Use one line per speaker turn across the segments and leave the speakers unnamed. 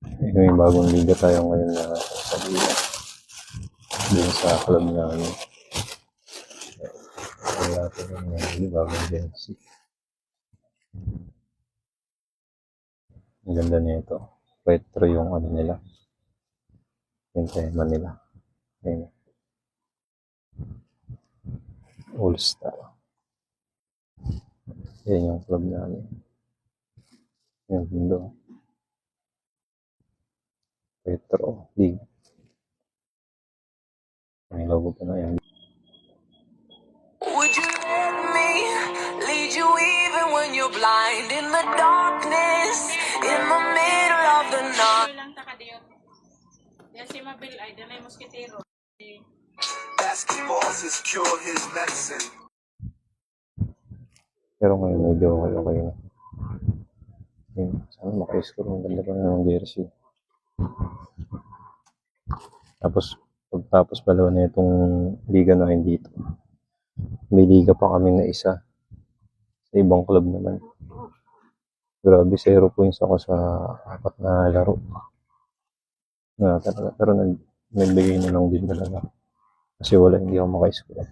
May bagong liga tayo ngayon na sa liga. Din sa club namin. Wala po yung bagong jersey. Ang ganda nito. Retro yung ano nila. Yung tema nila. Ayun. All Star. Yan yung club namin. Yung mundo. Retro League. May logo pa na yan.
Would you let me lead you even when you're blind in the darkness, in the middle of the night?
lang taka diyo. Yan si Mabil ay danay moskitero.
Basketball is cure his medicine.
Pero ngayon medyo okay na. Yun, sana maka-score. Ang ganda pa ng jersey. Tapos, pagtapos pala na itong liga na dito, may liga pa kami na isa sa ibang club naman. Grabe, 0 points ako sa 4 na laro. Na talaga, pero nagbigay na lang din talaga. Kasi wala, hindi ako maka-score.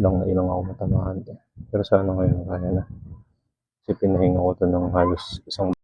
Ilang ako matamahan to. Pero sana ngayon kaya na. Kasi pinahinga ko to ng halos isang